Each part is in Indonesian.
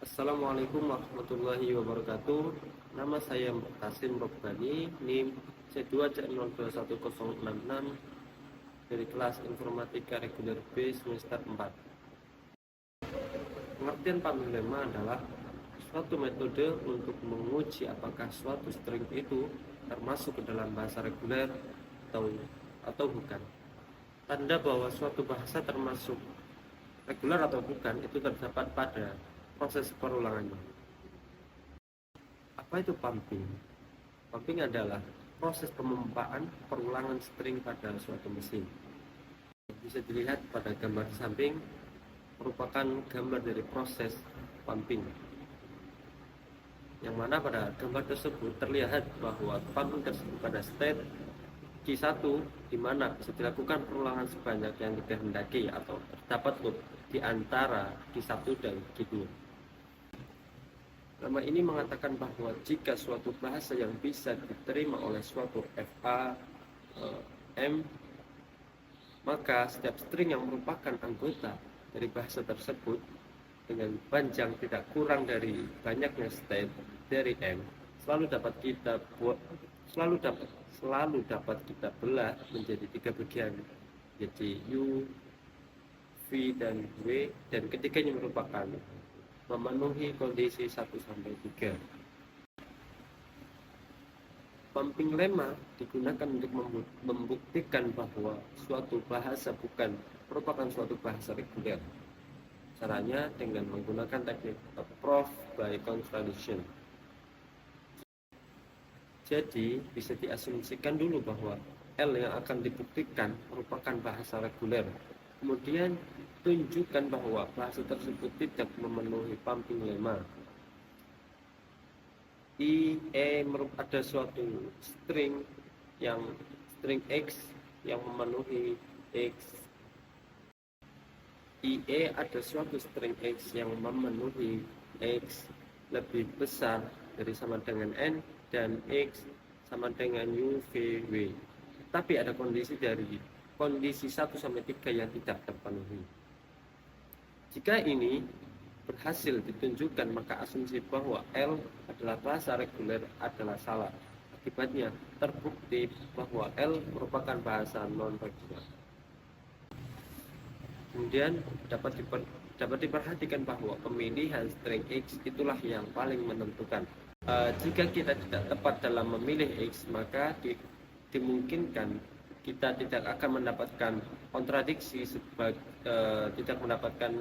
Assalamualaikum warahmatullahi wabarakatuh. Nama saya Tasim Robbani, NIM C2C021066 dari kelas Informatika Reguler B semester 4. Pengertian panglima adalah suatu metode untuk menguji apakah suatu string itu termasuk ke dalam bahasa reguler atau bukan. Tanda bahwa suatu bahasa termasuk reguler atau bukan itu terdapat pada proses perulangannya. Apa itu pumping? Pumping adalah proses pemompaan perulangan string pada suatu mesin. Bisa dilihat pada gambar di samping, merupakan gambar dari proses pumping. Yang mana pada gambar tersebut terlihat bahwa pumping tersebut pada state Q1 di mana bisa dilakukan perulangan sebanyak yang dikehendaki atau terdapat loop di antara Q1 dan Q2. Nama ini mengatakan bahwa jika suatu bahasa yang bisa diterima oleh suatu FA M, maka setiap string yang merupakan anggota dari bahasa tersebut dengan panjang tidak kurang dari banyaknya state dari M selalu dapat kita belah menjadi 3 bagian, yaitu U, V, dan W, dan ketiganya merupakan memenuhi kondisi 1-3. Pumping lemma digunakan untuk membuktikan bahwa suatu bahasa merupakan suatu bahasa reguler. Caranya dengan menggunakan teknik proof by contradiction. Jadi bisa diasumsikan dulu bahwa L yang akan dibuktikan merupakan bahasa reguler. Kemudian tunjukkan bahwa bahasa tersebut tidak memenuhi pumping lemma. Ada suatu string X yang memenuhi X. Ada suatu string X yang memenuhi X lebih besar dari sama dengan N dan X sama dengan UVW. Tapi ada kondisi 1-3 yang tidak terpenuhi. Jika ini berhasil ditunjukkan, maka asumsi bahwa L adalah bahasa reguler adalah salah. Akibatnya terbukti bahwa L merupakan bahasa non-reguler. Kemudian dapat diperhatikan bahwa pemilihan string X itulah yang paling menentukan. Jika kita tidak tepat dalam memilih X, maka dimungkinkan kita tidak akan mendapatkan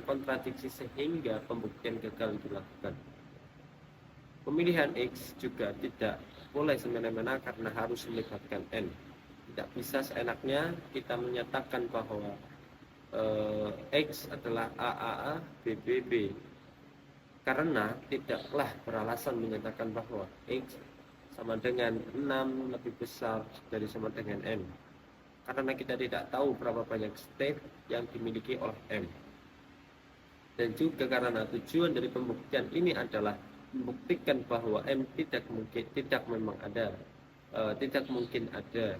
kontradiksi sehingga pembuktian gagal dilakukan. Pemilihan X juga tidak boleh semena-mena karena harus melibatkan N. Tidak bisa seenaknya kita menyatakan bahwa X adalah AAA BBB, karena tidaklah beralasan menyatakan bahwa X sama dengan 6 lebih besar dari sama dengan M, karena kita tidak tahu berapa banyak state yang dimiliki oleh M. Dan juga karena tujuan dari pembuktian ini adalah membuktikan bahwa M tidak mungkin ada.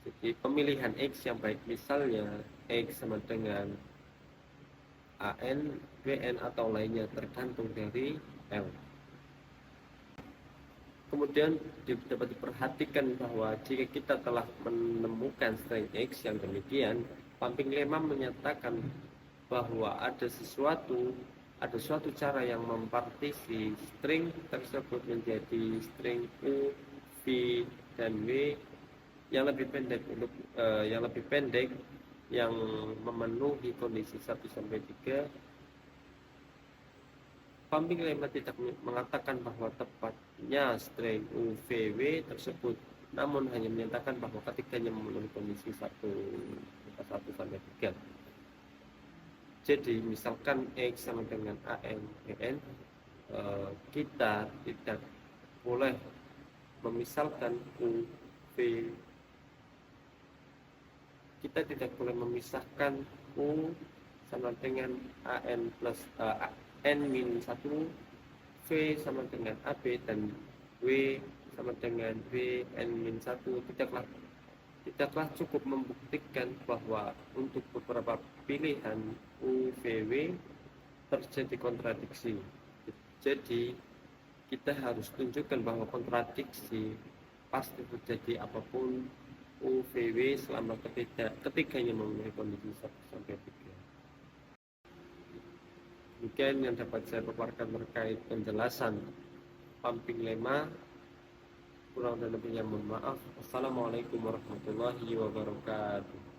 Jadi pemilihan X yang baik, misalnya X sama dengan AN, BN atau lainnya, tergantung dari L. Kemudian dapat diperhatikan bahwa jika kita telah menemukan string X yang demikian, pumping lemma menyatakan bahwa ada suatu cara yang mempartisi string tersebut menjadi string U, V, dan W yang lebih pendek yang memenuhi kondisi 1-3. Pumping lemma tidak mengatakan bahwa tepatnya string UVW tersebut, namun hanya menyatakan bahwa ketiganya memenuhi kondisi 1-3. Jadi misalkan X sama dengan AN, BN, kita tidak boleh memisahkan U sama dengan AN plus N-1, V sama dengan AB, dan W sama dengan V N-1. Tidaklah cukup membuktikan bahwa untuk beberapa pilihan U, V, W terjadi kontradiksi. Jadi kita harus tunjukkan bahwa kontradiksi pasti terjadi apapun UVW selama ketiganya memenuhi kondisi 1 sampai 3. Demikian yang dapat saya paparkan terkait penjelasan pumping lemma. Kurang dan lebihnya mohon maaf. Wassalamualaikum warahmatullahi wabarakatuh.